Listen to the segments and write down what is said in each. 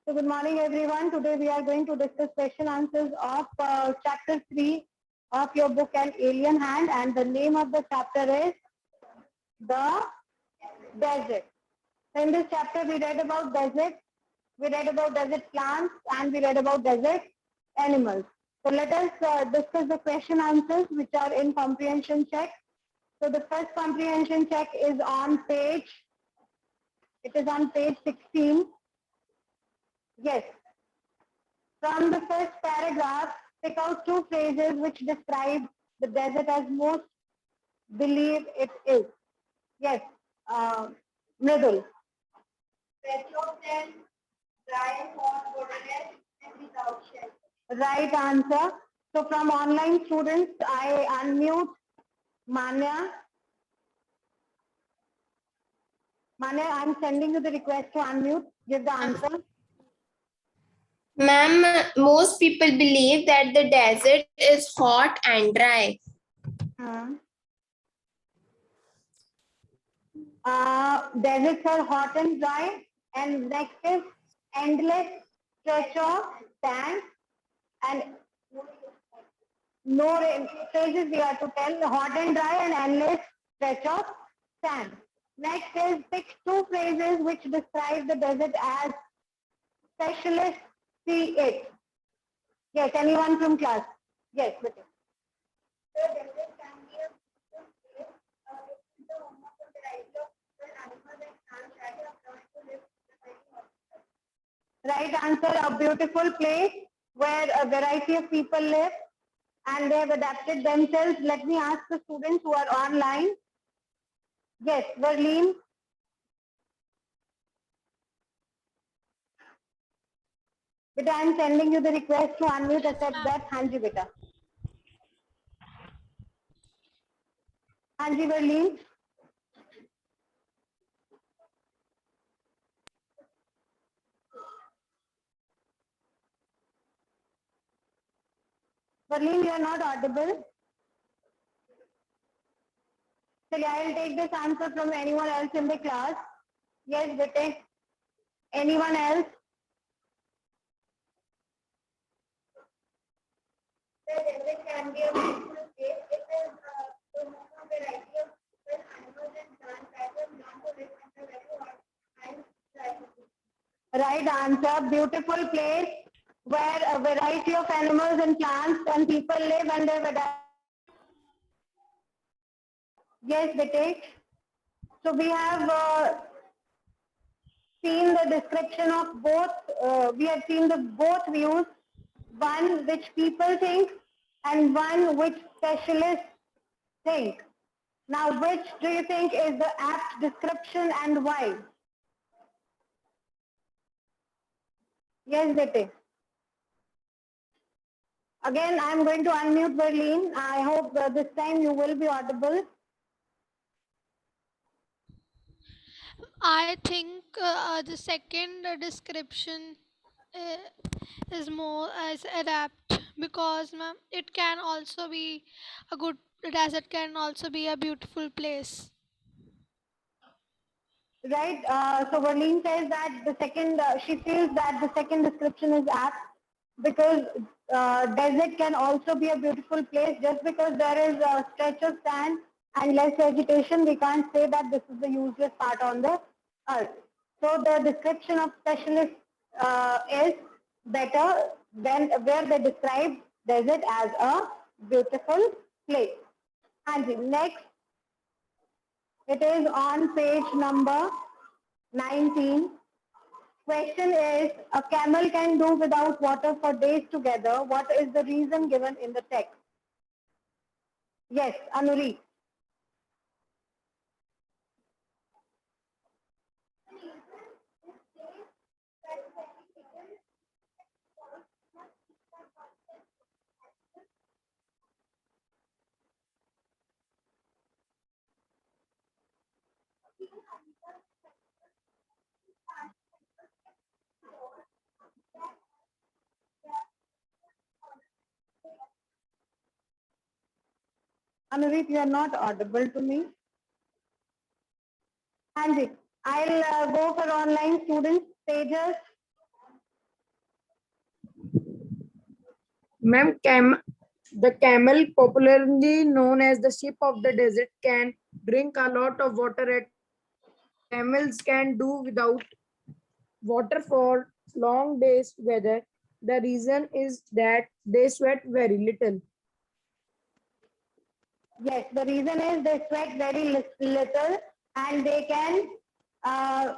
So good morning everyone. Today we are going to discuss question answers of chapter 3 of your book An Alien Hand, and the name of the chapter is The Desert. So in this chapter we read about desert, we read about desert plants, and we read about desert animals. So let us discuss the question answers which are in comprehension check. So the first comprehension check is on page, it is on page 16. Yes. From the first paragraph, pick out two phrases which describe the desert as most believe it is. Yes, Mridul. Petrosen, dry, hot, borderless, and without shell. Right answer. So from online students, I unmute Manya. Manya, I'm sending you the request to unmute. Give the answer. Ma'am, most people believe that the desert is hot and dry. Deserts are hot and dry, and next is endless stretch of sand and no rain. Phrases we have to tell: hot and dry and endless stretch of sand. Next is pick two phrases which describe the desert as specialists see it. Yes, anyone from class? Yes, Vijay. The desert can be a beautiful place. It is the home of a variety of different animals and plants that are known to live in the very hot. Right answer, a beautiful place where a variety of people live and they have adapted themselves. Let me ask the students who are online. Yes, Verleen. Beta, I am sending you the request to unmute, accept that. Hanji, beta. Hanji, Verleen. Verleen, you are not audible. So I will take this answer from anyone else in the class. Yes, beta. Anyone else? The desert can be a beautiful place. It is the home of a variety of different animals and plants that are known to live under very hot and dry conditions. Right answer. Beautiful place where a variety of animals and plants and people live and they've adapted. Yes, Vitesh. So we have seen the description of both. We have seen the both views. One which people think and one which specialists think. Now, which do you think is the apt description and why? Yes, Vitesh. Again, I am going to unmute Verleen. I hope this time you will be audible. I think the second description is more as adapt because ma'am, it can also be a good desert can also be a beautiful place. Right. So Verleen says that the second, she feels that the second description is apt because desert can also be a beautiful place. Just because there is a stretch of sand and less vegetation, we can't say that this is the useless part on the earth. So the description of specialist is better than where they describe desert as a beautiful place. And next, it is on page number 19. Question is, a camel can do without water for days together. What is the reason given in the text? Yes, Anuri. Anuri, you are not audible to me. Anji, I'll go for online students pages. Ma'am, the camel, popularly known as the sheep of the desert, can drink a lot of water at camels can do without water for long days together. The reason is that they sweat very little. Yes, the reason is they sweat very little and they can uh,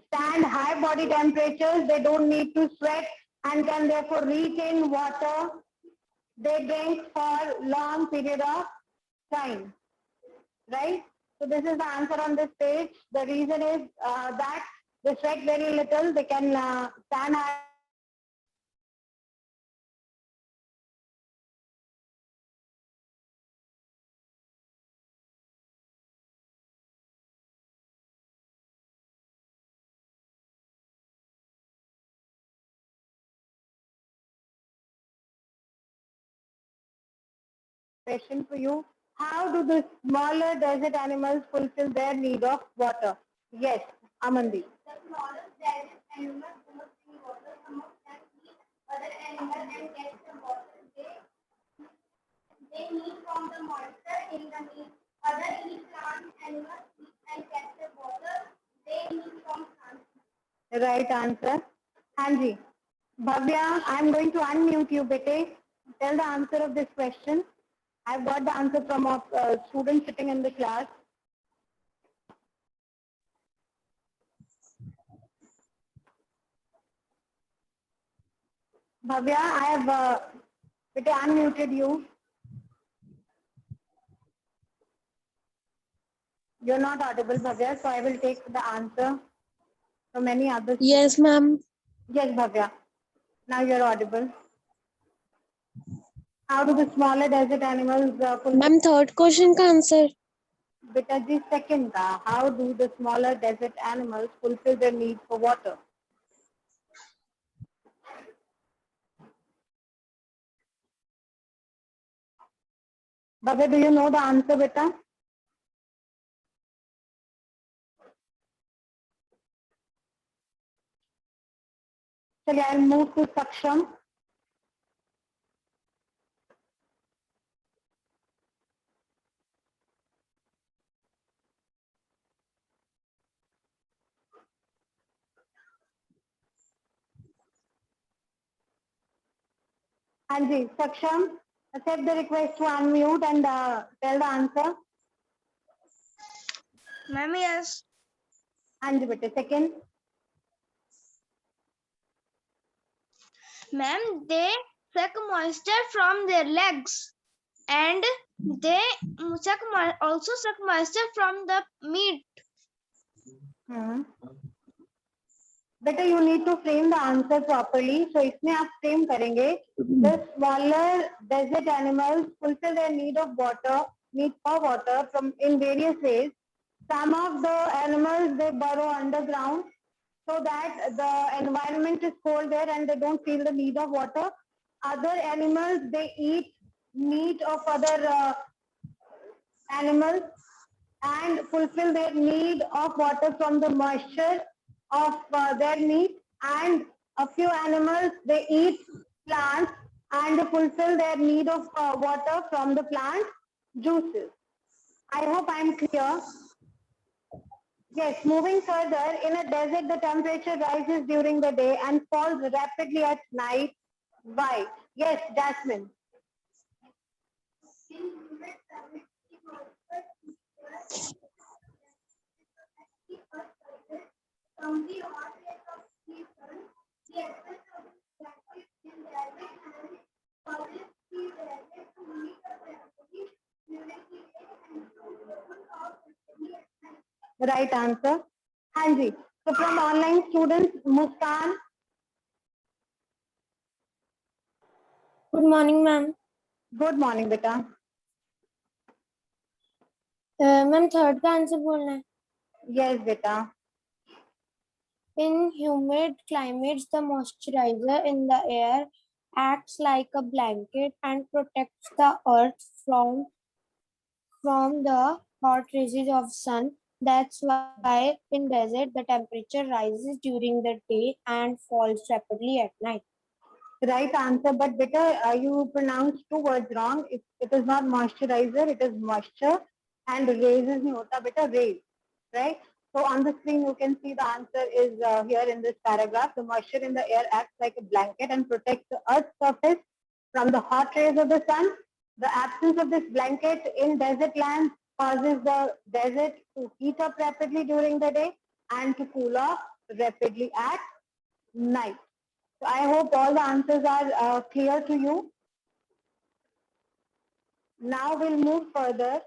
stand high body temperatures. They don't need to sweat and can therefore retain water. They drink for long period of time, right? So this is the answer on this page. The reason is that they sweat very little. They can stand high. Question for you. How do the smaller desert animals fulfill their need of water? Yes, Amandi. The smaller desert animals do not need water. Some of them eat other animals and get the water they need from the moisture in the meat. Other eat plant animals eat and get the water they need from plants. Right answer. Hanji. Bhavya, I'm going to unmute you, bete. Tell the answer of this question. I've got the answer from a student sitting in the class. Bhavya, I have unmuted you. You're not audible, Bhavya, so I will take the answer from any other. Yes, ma'am. Yes, Bhavya. Now you're audible. How do the smaller desert animals Ma'am, third question ka answer. Beta ji second ka, how do the smaller desert animals fulfill their need for water? Bhavya, do you know the answer, beta? Chaliye, I'll move to Saksham. Anji, Saksham, accept the request to unmute and tell the answer. Ma'am, yes. Anji, beta, second. Ma'am, they suck moisture from their legs and they also suck moisture from the meat. Better you need to frame the answer properly. So इसमें आप frame करेंगे. The smaller desert animals fulfill their need for water from in various ways. Some of the animals they burrow underground so that the environment is cold there and they don't feel the need of water. Other animals they eat meat of other animals and fulfill their need of water from the moisture of their meat, and a few animals they eat plants and fulfill their need of water from the plant juices. I hope I am clear. Yes, moving further, in a desert the temperature rises during the day and falls rapidly at night. Why? Yes, Jasmine. Right answer. Hanji. So from online students, Muskan. Good morning, ma'am. Good morning, beta. Ma'am, third का answer बोलना है. Yes, beta. In humid climates, the moisturizer in the air acts like a blanket and protects the earth from the hot rays of sun. That's why in desert the temperature rises during the day and falls rapidly at night. right answer, but better you pronounced two words wrong. It is not moisturizer, it is moisture, and raises nahi hota, beta raise, right? So on the screen you can see the answer is here in this paragraph. The moisture in the air acts like a blanket and protects the Earth's surface from the hot rays of the sun. The absence of this blanket in desert lands causes the desert to heat up rapidly during the day and to cool off rapidly at night. So I hope all the answers are clear to you. Now we'll move further